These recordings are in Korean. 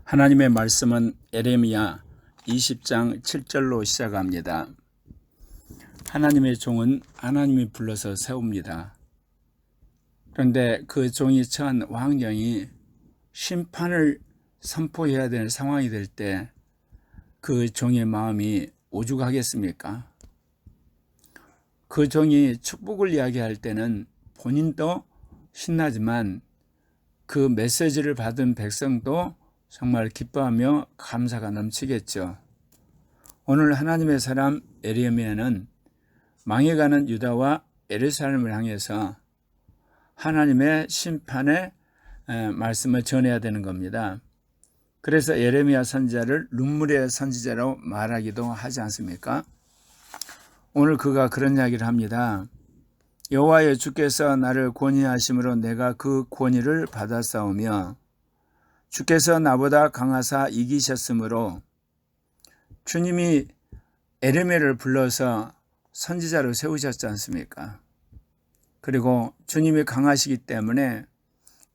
하나님의 말씀은 에레미야 20장 7절로 시작합니다. 하나님의 종은 하나님이 불러서 세웁니다. 그런데 그 종이 처한 환경이 심판을 선포해야 될 상황이 될 때 그 종의 마음이 오죽하겠습니까? 그 종이 축복을 이야기할 때는 본인도 신나지만 그 메시지를 받은 백성도 정말 기뻐하며 감사가 넘치겠죠. 오늘 하나님의 사람 에레미야는 망해가는 유다와 예루살렘을 향해서 하나님의 심판의 말씀을 전해야 되는 겁니다. 그래서 에레미야 선지자를 눈물의 선지자로 말하기도 하지 않습니까? 오늘 그가 그런 이야기를 합니다. 여호와여 주께서 나를 권위하심으로 내가 그 권위를 받았사오며 주께서 나보다 강하사 이기셨으므로 주님이 에레미야를 불러서 선지자로 세우셨지 않습니까? 그리고 주님이 강하시기 때문에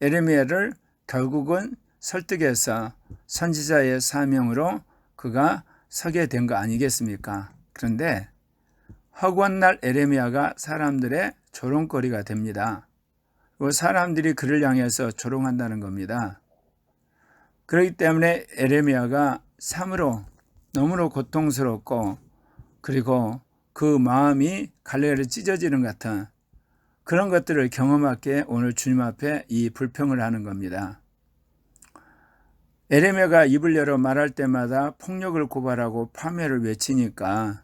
에레미야를 결국은 설득해서 선지자의 사명으로 그가 서게 된 거 아니겠습니까? 그런데 허구한 날 에레미야가 사람들의 조롱거리가 됩니다. 그리고 사람들이 그를 향해서 조롱한다는 겁니다. 그렇기 때문에 에레미야가 참으로 너무나 고통스럽고 그리고 그 마음이 갈래갈래 찢어지는 것 같은 그런 것들을 경험하게 오늘 주님 앞에 이 불평을 하는 겁니다. 에레미야가 입을 열어 말할 때마다 폭력을 고발하고 파멸을 외치니까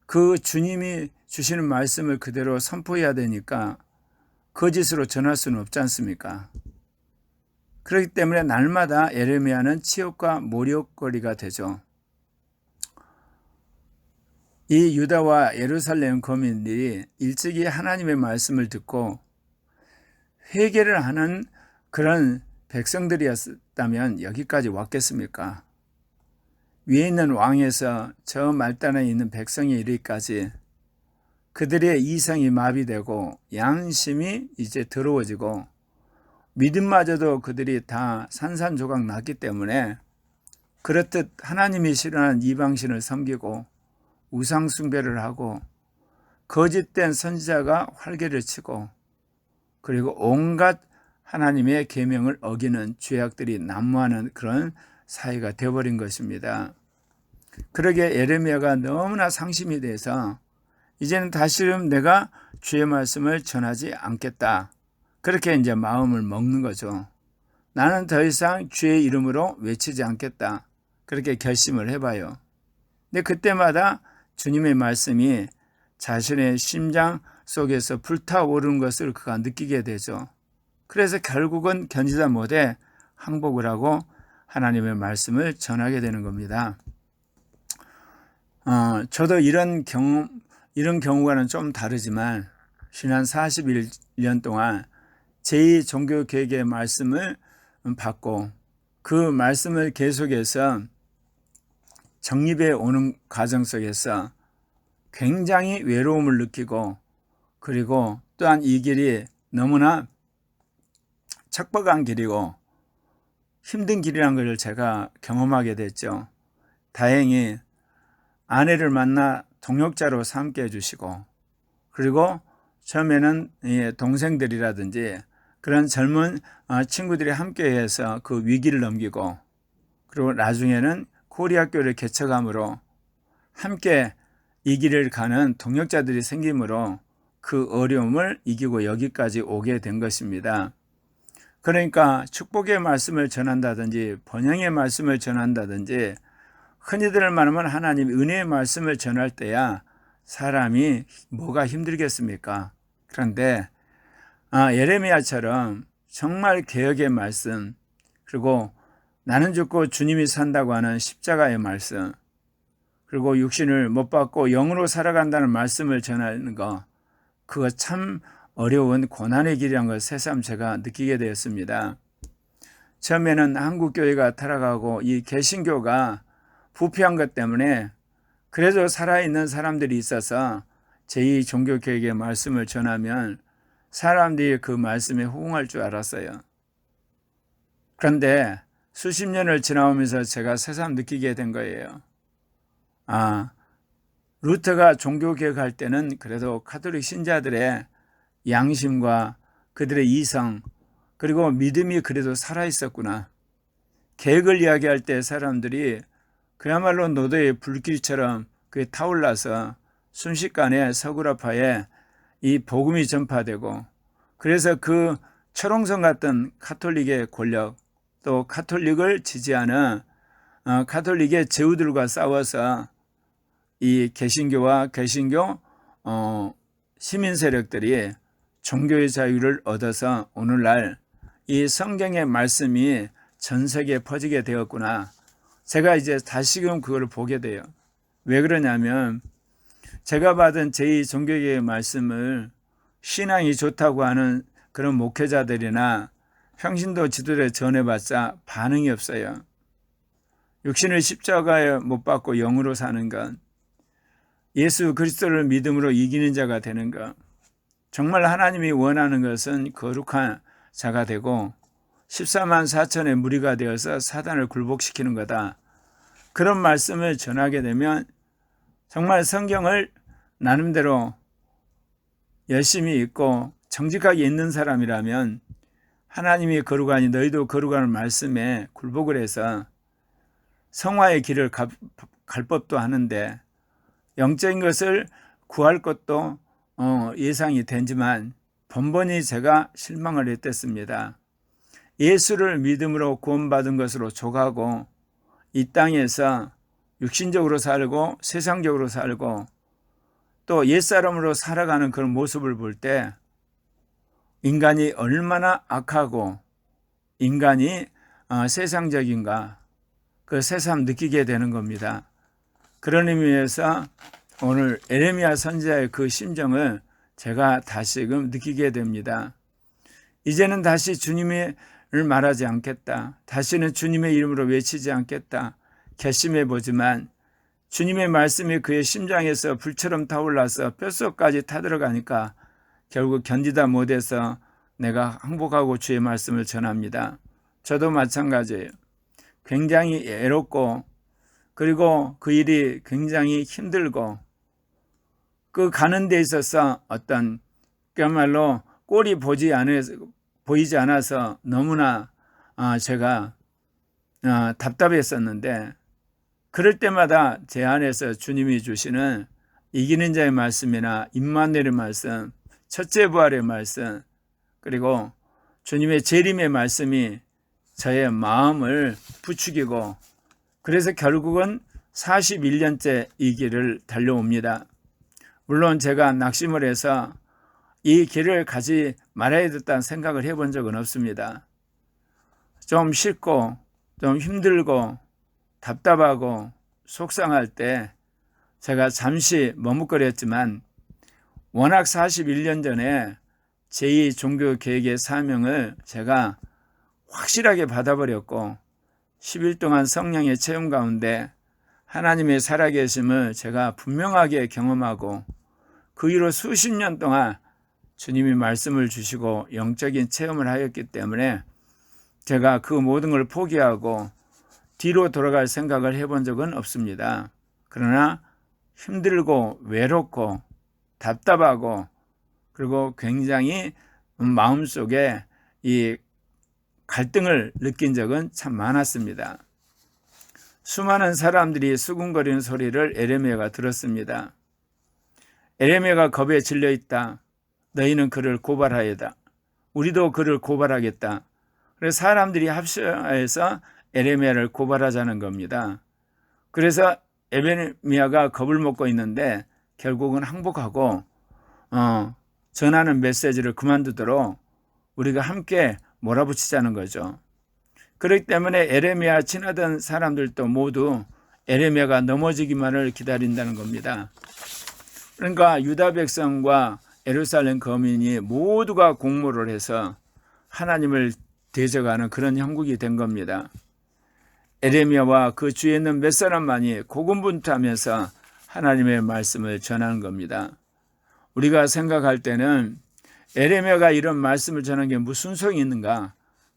그 주님이 주시는 말씀을 그대로 선포해야 되니까 거짓으로 전할 수는 없지 않습니까? 그렇기 때문에 날마다 에레미야는 치욕과 모욕거리가 되죠. 이 유다와 예루살렘 거민들이 일찍이 하나님의 말씀을 듣고 회개를 하는 그런 백성들이었다면 여기까지 왔겠습니까? 위에 있는 왕에서 저 말단에 있는 백성에 이르기까지 그들의 이성이 마비되고 양심이 이제 더러워지고 믿음마저도 그들이 다 산산조각 났기 때문에 그렇듯 하나님이 싫어하는 이방신을 섬기고 우상 숭배를 하고 거짓된 선지자가 활개를 치고 그리고 온갖 하나님의 계명을 어기는 죄악들이 난무하는 그런 사회가 되어버린 것입니다. 그러게 에레미야가 너무나 상심이 돼서 이제는 다시는 내가 주의 말씀을 전하지 않겠다. 그렇게 이제 마음을 먹는 거죠. 나는 더 이상 주의 이름으로 외치지 않겠다. 그렇게 결심을 해봐요. 근데 그때마다 주님의 말씀이 자신의 심장 속에서 불타오르는 것을 그가 느끼게 되죠. 그래서 결국은 견디다 못해 항복을 하고 하나님의 말씀을 전하게 되는 겁니다. 저도 이런 경우와는 좀 다르지만 지난 41년 동안 제2종교개혁의 말씀을 받고 그 말씀을 계속해서 정립해 오는 과정 속에서 굉장히 외로움을 느끼고 그리고 또한 이 길이 너무나 척박한 길이고 힘든 길이라는 걸 제가 경험하게 됐죠. 다행히 아내를 만나 동역자로 삼게 해주시고 그리고 처음에는 동생들이라든지 그런 젊은 친구들이 함께해서 그 위기를 넘기고 그리고 나중에는 코리아교를 개척함으로 함께 이 길을 가는 동역자들이 생김으로 그 어려움을 이기고 여기까지 오게 된 것입니다. 그러니까 축복의 말씀을 전한다든지 번영의 말씀을 전한다든지 흔히들 말하면 하나님 은혜의 말씀을 전할 때야 사람이 뭐가 힘들겠습니까? 그런데 예레미야처럼 정말 개혁의 말씀 그리고 나는 죽고 주님이 산다고 하는 십자가의 말씀 그리고 육신을 못 받고 영으로 살아간다는 말씀을 전하는 거 그거 참 어려운 고난의 길이라는 걸 새삼 제가 느끼게 되었습니다. 처음에는 한국교회가 타락하고 이 개신교가 부패한 것 때문에 그래도 살아있는 사람들이 있어서 제2종교개혁의 말씀을 전하면 사람들이 그 말씀에 호응할 줄 알았어요. 그런데 수십 년을 지나오면서 제가 새삼 느끼게 된 거예요. 루터가 종교개혁할 때는 그래도 가톨릭 신자들의 양심과 그들의 이성 그리고 믿음이 그래도 살아있었구나. 개혁을 이야기할 때 사람들이 그야말로 노도의 불길처럼 그게 타올라서 순식간에 서구라파에 이 복음이 전파되고, 그래서 그 철옹성 같은 가톨릭의 권력, 또 가톨릭을 지지하는 가톨릭의 제후들과 싸워서 이 개신교와 개신교 시민 세력들이 종교의 자유를 얻어서 오늘날 이 성경의 말씀이 전 세계에 퍼지게 되었구나. 제가 이제 다시금 그걸 보게 돼요. 왜 그러냐면 제가 받은 제2 종교개혁의 말씀을 신앙이 좋다고 하는 그런 목회자들이나 평신도 지도자에 전해봤자 반응이 없어요. 육신을 십자가에 못 박고 영으로 사는 것, 예수 그리스도를 믿음으로 이기는 자가 되는 것, 정말 하나님이 원하는 것은 거룩한 자가 되고 14만 4천의 무리가 되어서 사단을 굴복시키는 거다. 그런 말씀을 전하게 되면 정말 성경을 나름대로 열심히 읽고 정직하게 읽는 사람이라면 하나님이 거룩하니 너희도 거룩한 말씀에 굴복을 해서 성화의 길을 갈 법도 하는데, 영적인 것을 구할 것도 예상이 되지만 번번이 제가 실망을 했댔습니다. 예수를 믿음으로 구원받은 것으로 족하고 이 땅에서 육신적으로 살고 세상적으로 살고 또 옛사람으로 살아가는 그런 모습을 볼 때 인간이 얼마나 악하고 인간이 세상적인가, 그 새삼 느끼게 되는 겁니다. 그런 의미에서 오늘 에레미야 선지자의 그 심정을 제가 다시금 느끼게 됩니다. 이제는 다시 주님을 말하지 않겠다. 다시는 주님의 이름으로 외치지 않겠다. 결심해 보지만 주님의 말씀이 그의 심장에서 불처럼 타올라서 뼛속까지 타들어가니까 결국 견디다 못해서 내가 항복하고 주의 말씀을 전합니다. 저도 마찬가지예요. 굉장히 애롭고 그리고 그 일이 굉장히 힘들고 그 가는 데 있어서 어떤 그야말로 꼴이 보이지 않아서 너무나 제가 답답했었는데, 그럴 때마다 제 안에서 주님이 주시는 이기는 자의 말씀이나 임마누엘의 말씀, 첫째 부활의 말씀, 그리고 주님의 재림의 말씀이 저의 마음을 부추기고, 그래서 결국은 41년째 이 길을 달려옵니다. 물론 제가 낙심을 해서 이 길을 가지 말아야 됐다는 생각을 해본 적은 없습니다. 좀 싫고 좀 힘들고 답답하고 속상할 때 제가 잠시 머뭇거렸지만 워낙 41년 전에 제2 종교개혁의 사명을 제가 확실하게 받아버렸고 10일 동안 성령의 체험 가운데 하나님의 살아계심을 제가 분명하게 경험하고 그 이후로 수십 년 동안 주님이 말씀을 주시고 영적인 체험을 하였기 때문에 제가 그 모든 걸 포기하고 뒤로 돌아갈 생각을 해본 적은 없습니다. 그러나 힘들고 외롭고 답답하고 그리고 굉장히 마음속에 이 갈등을 느낀 적은 참 많았습니다. 수많은 사람들이 수군거리는 소리를 에레미야가 들었습니다. 에레미야가 겁에 질려 있다. 너희는 그를 고발하여다. 우리도 그를 고발하겠다. 그래서 사람들이 합심해서 에레미야를 고발하자는 겁니다. 그래서 에레미야가 겁을 먹고 있는데 결국은 항복하고 전하는 메시지를 그만두도록 우리가 함께 몰아붙이자는 거죠. 그렇기 때문에 에레미야 친하던 사람들도 모두 에레미야가 넘어지기만을 기다린다는 겁니다. 그러니까 유다 백성과 예루살렘 거민이 모두가 공모를 해서 하나님을 대적하는 그런 형국이 된 겁니다. 에레미야와 그 주위에 있는 몇 사람만이 고군분투하면서 하나님의 말씀을 전하는 겁니다. 우리가 생각할 때는 에레미야가 이런 말씀을 전한 게 무슨 소용이 있는가?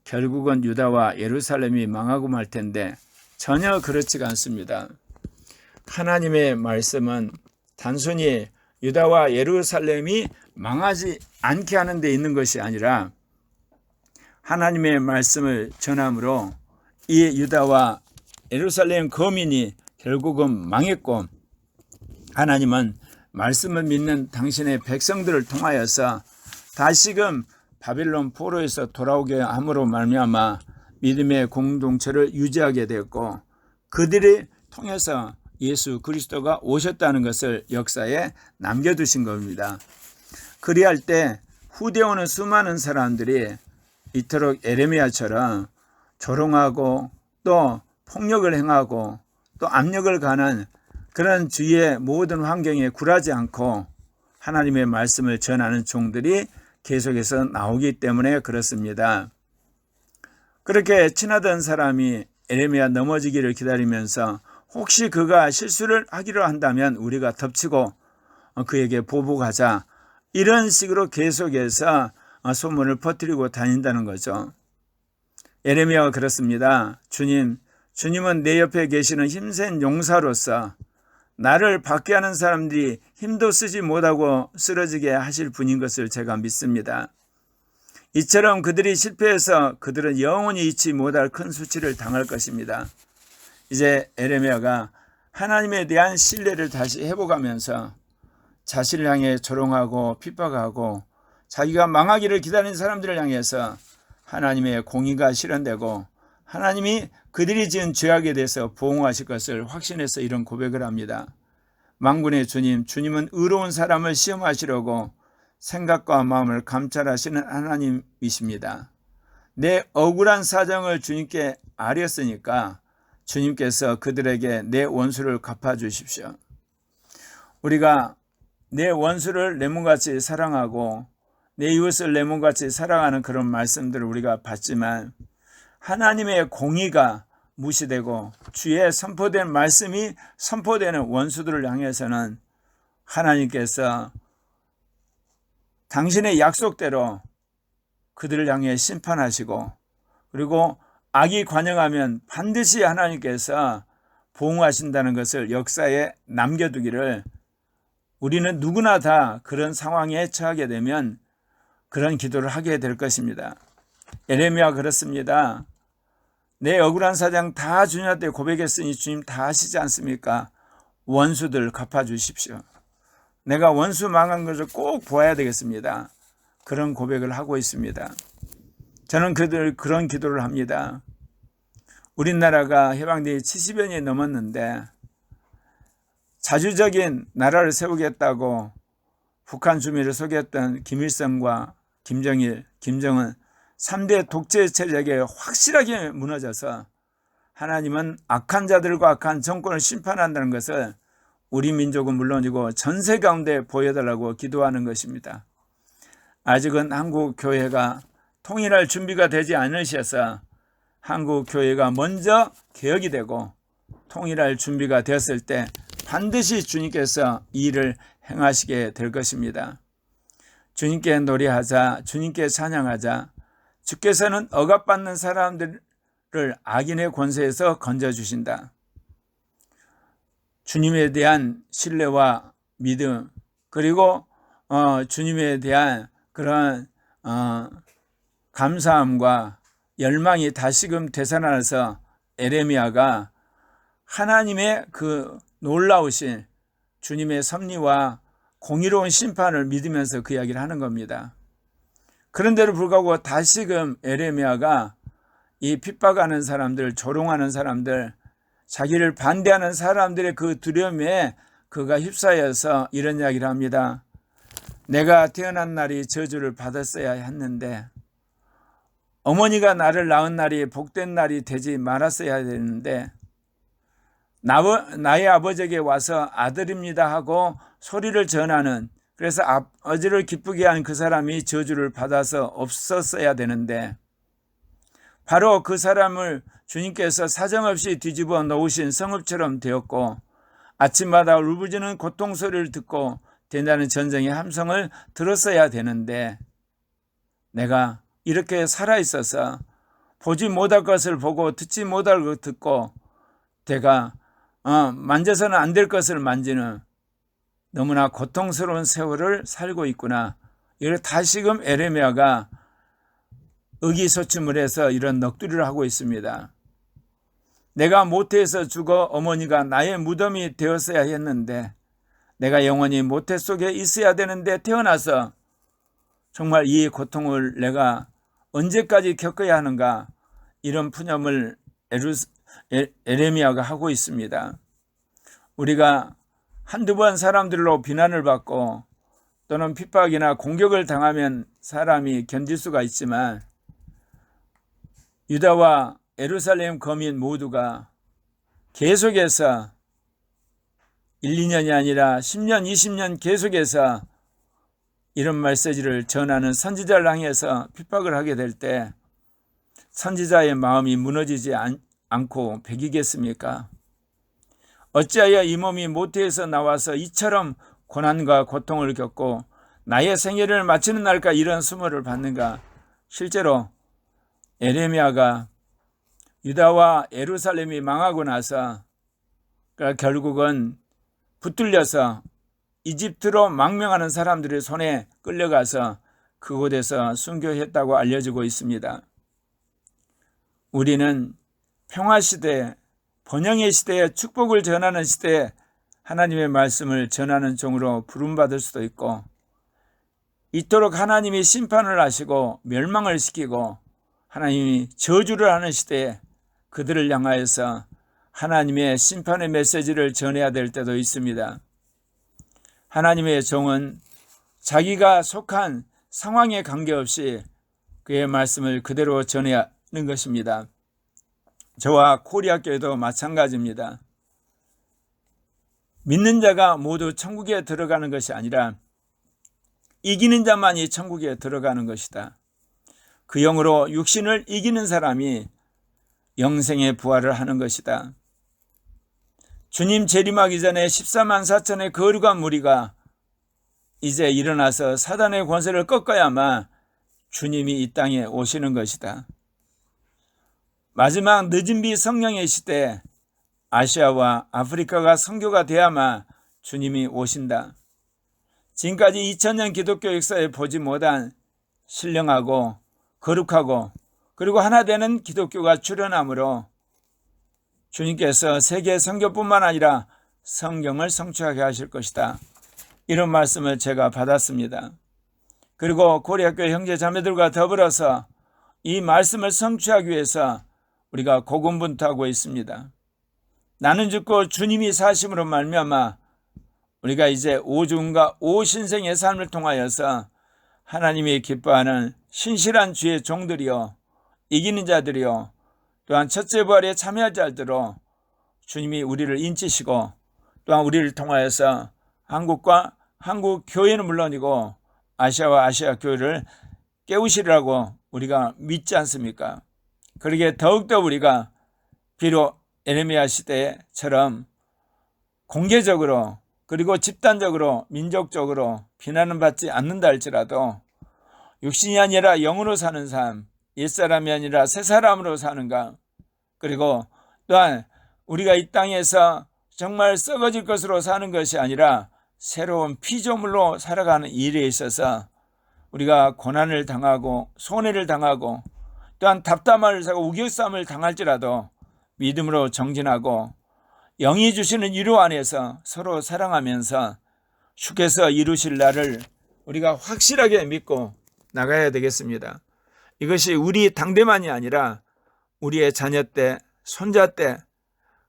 결국은 유다와 예루살렘이 망하고 말 텐데 전혀 그렇지가 않습니다. 하나님의 말씀은 단순히 유다와 예루살렘이 망하지 않게 하는 데 있는 것이 아니라 하나님의 말씀을 전함으로 이 유다와 예루살렘 거민이 결국은 망했고, 하나님은 말씀을 믿는 당신의 백성들을 통하여서 다시금 바빌론 포로에서 돌아오게 함으로 말미암아 믿음의 공동체를 유지하게 되었고, 그들이 통해서 예수 그리스도가 오셨다는 것을 역사에 남겨두신 겁니다. 그리할 때 후대오는 수많은 사람들이 이토록 에레미야처럼 조롱하고 또 폭력을 행하고 또 압력을 가는 그런 주위의 모든 환경에 굴하지 않고 하나님의 말씀을 전하는 종들이 계속해서 나오기 때문에 그렇습니다. 그렇게 친하던 사람이 에레미야 넘어지기를 기다리면서 혹시 그가 실수를 하기로 한다면 우리가 덮치고 그에게 보복하자, 이런 식으로 계속해서 소문을 퍼뜨리고 다닌다는 거죠. 에레미야가 그렇습니다. 주님은 내 옆에 계시는 힘센 용사로서 나를 받게 하는 사람들이 힘도 쓰지 못하고 쓰러지게 하실 분인 것을 제가 믿습니다. 이처럼 그들이 실패해서 그들은 영원히 잊지 못할 큰 수치를 당할 것입니다. 이제 에레미야가 하나님에 대한 신뢰를 다시 회복하면서 자신을 향해 조롱하고 핍박하고 자기가 망하기를 기다리는 사람들을 향해서 하나님의 공의가 실현되고 하나님이 그들이 지은 죄악에 대해서 보응하실 것을 확신해서 이런 고백을 합니다. 만군의 주님은 의로운 사람을 시험하시려고 생각과 마음을 감찰하시는 하나님이십니다. 내 억울한 사정을 주님께 아뢰었으니까 주님께서 그들에게 내 원수를 갚아주십시오. 우리가 내 원수를 내 몸같이 사랑하고 내 이웃을 내 몸같이 사랑하는 그런 말씀들을 우리가 봤지만, 하나님의 공의가 무시되고 주의 선포된 말씀이 선포되는 원수들을 향해서는 하나님께서 당신의 약속대로 그들을 향해 심판하시고, 그리고 악이 관영하면 반드시 하나님께서 보응하신다는 것을 역사에 남겨두기를, 우리는 누구나 다 그런 상황에 처하게 되면 그런 기도를 하게 될 것입니다. 에레미야가 그렇습니다. 내 억울한 사정 다 주님한테 고백했으니 주님 다 아시지 않습니까? 원수들 갚아주십시오. 내가 원수 망한 것을 꼭 보아야 되겠습니다. 그런 고백을 하고 있습니다. 저는 그런 기도를 합니다. 우리나라가 해방되기 70여 년이 넘었는데 자주적인 나라를 세우겠다고 북한 주민을 속였던 김일성과 김정은 3대 독재 세력에 확실하게 무너져서 하나님은 악한 자들과 악한 정권을 심판한다는 것을 우리 민족은 물론이고 전세 가운데 보여달라고 기도하는 것입니다. 아직은 한국 교회가 통일할 준비가 되지 않으셔서 한국 교회가 먼저 개혁이 되고 통일할 준비가 되었을 때 반드시 주님께서 이 일을 행하시게 될 것입니다. 주님께 노래하자, 주님께 찬양하자. 주께서는 억압받는 사람들을 악인의 권세에서 건져주신다. 주님에 대한 신뢰와 믿음, 그리고 주님에 대한 그런 감사함과 열망이 다시금 되살아나서 에레미야가 하나님의 그 놀라우신 주님의 섭리와 공의로운 심판을 믿으면서 그 이야기를 하는 겁니다. 그런데도 불구하고 다시금 에레미야가 이 핍박하는 사람들, 조롱하는 사람들, 자기를 반대하는 사람들의 그 두려움에 그가 휩싸여서 이런 이야기를 합니다. 내가 태어난 날이 저주를 받았어야 했는데, 어머니가 나를 낳은 날이 복된 날이 되지 말았어야 했는데, 나의 아버지에게 와서 아들입니다 하고 소리를 전하는, 그래서 아버지를 기쁘게 한 그 사람이 저주를 받아서 없었어야 되는데, 바로 그 사람을 주님께서 사정없이 뒤집어 놓으신 성읍처럼 되었고, 아침마다 울부짖는 고통 소리를 듣고 된다는 전쟁의 함성을 들었어야 되는데, 내가 이렇게 살아있어서 보지 못할 것을 보고 듣지 못할 것을 듣고 내가 만져서는 안 될 것을 만지는 너무나 고통스러운 세월을 살고 있구나. 이걸 다시금 에레미야가 의기소침을 해서 이런 넋두리를 하고 있습니다. 내가 모태에서 죽어 어머니가 나의 무덤이 되었어야 했는데, 내가 영원히 모태 속에 있어야 되는데 태어나서 정말 이 고통을 내가 언제까지 겪어야 하는가, 이런 푸념을 에레미야가 하고 있습니다. 우리가 한두 번 사람들로 비난을 받고 또는 핍박이나 공격을 당하면 사람이 견딜 수가 있지만, 유다와 예루살렘 거민 모두가 계속해서 1, 2년이 아니라 10년, 20년 계속해서 이런 메시지를 전하는 선지자를 향해서 핍박을 하게 될 때 선지자의 마음이 무너지지 않고 배기겠습니까? 어찌하여 이 몸이 모태에서 나와서 이처럼 고난과 고통을 겪고 나의 생애를 마치는 날까 이런 수모를 받는가? 실제로 에레미야가 유다와 예루살렘이 망하고 나서 결국은 붙들려서 이집트로 망명하는 사람들의 손에 끌려가서 그곳에서 순교했다고 알려지고 있습니다. 우리는 평화시대, 번영의 시대에 축복을 전하는 시대에 하나님의 말씀을 전하는 종으로 부름받을 수도 있고, 이토록 하나님이 심판을 하시고 멸망을 시키고 하나님이 저주를 하는 시대에 그들을 향하여서 하나님의 심판의 메시지를 전해야 될 때도 있습니다. 하나님의 종은 자기가 속한 상황에 관계없이 그의 말씀을 그대로 전해야 하는 것입니다. 저와 코리아교회도 마찬가지입니다. 믿는 자가 모두 천국에 들어가는 것이 아니라 이기는 자만이 천국에 들어가는 것이다. 그 영으로 육신을 이기는 사람이 영생의 부활을 하는 것이다. 주님 재림하기 전에 14만 4천의 거룩한 무리가 이제 일어나서 사단의 권세를 꺾어야만 주님이 이 땅에 오시는 것이다. 마지막 늦은 비 성령의 시대, 아시아와 아프리카가 선교가 돼야만 주님이 오신다. 지금까지 2000년 기독교 역사에 보지 못한 신령하고 거룩하고 그리고 하나 되는 기독교가 출현함으로 주님께서 세계 선교뿐만 아니라 성경을 성취하게 하실 것이다. 이런 말씀을 제가 받았습니다. 그리고 고려학교 형제 자매들과 더불어서 이 말씀을 성취하기 위해서 우리가 고군분투하고 있습니다. 나는 죽고 주님이 사심으로 말미암아 우리가 이제 오죽음과 오신생의 삶을 통하여서 하나님이 기뻐하는 신실한 주의 종들이요, 이기는 자들이요, 또한 첫째 부활에 참여할 자들로 주님이 우리를 인치시고 또한 우리를 통하여서 한국과 한국 교회는 물론이고 아시아와 아시아 교회를 깨우시리라고 우리가 믿지 않습니까? 그러기에 더욱더 우리가 비록 에레미야 시대처럼 공개적으로 그리고 집단적으로 민족적으로 비난은 받지 않는다 할지라도 육신이 아니라 영으로 사는 삶, 옛사람이 아니라 새사람으로 사는가, 그리고 또한 우리가 이 땅에서 정말 썩어질 것으로 사는 것이 아니라 새로운 피조물로 살아가는 일에 있어서 우리가 고난을 당하고 손해를 당하고 또한 답답함을 사고 우겨쌈을 당할지라도 믿음으로 정진하고 영이 주시는 위로 안에서 서로 사랑하면서 주께서 이루실 날을 우리가 확실하게 믿고 나가야 되겠습니다. 이것이 우리 당대만이 아니라 우리의 자녀 때, 손자 때,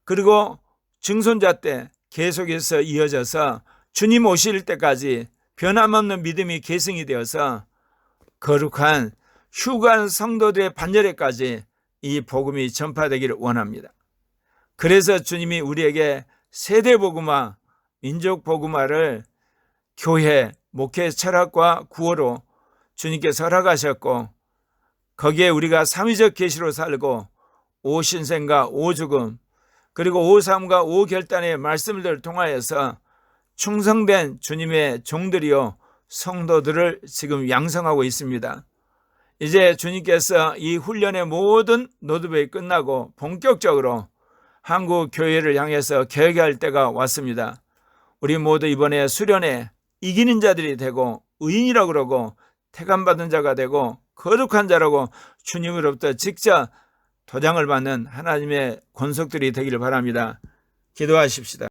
그리고 증손자 때 계속해서 이어져서 주님 오실 때까지 변함없는 믿음이 계승이 되어서 거룩한 휴관 성도들의 반열에까지 이 복음이 전파되기를 원합니다. 그래서 주님이 우리에게 세대복음화, 민족복음화를 교회, 목회 철학과 구호로 주님께서 허락하셨고, 거기에 우리가 삼위적 계시로 살고 오신생과 오죽음 그리고 오삼과 오결단의 말씀들을 통하여서 충성된 주님의 종들이요 성도들을 지금 양성하고 있습니다. 이제 주님께서 이 훈련의 모든 노드백이 끝나고 본격적으로 한국 교회를 향해서 개혁할 때가 왔습니다. 우리 모두 이번에 수련에 이기는 자들이 되고 의인이라고 그러고 택함받은 자가 되고 거룩한 자라고 주님으로부터 직접 도장을 받는 하나님의 권속들이 되기를 바랍니다. 기도하십시다.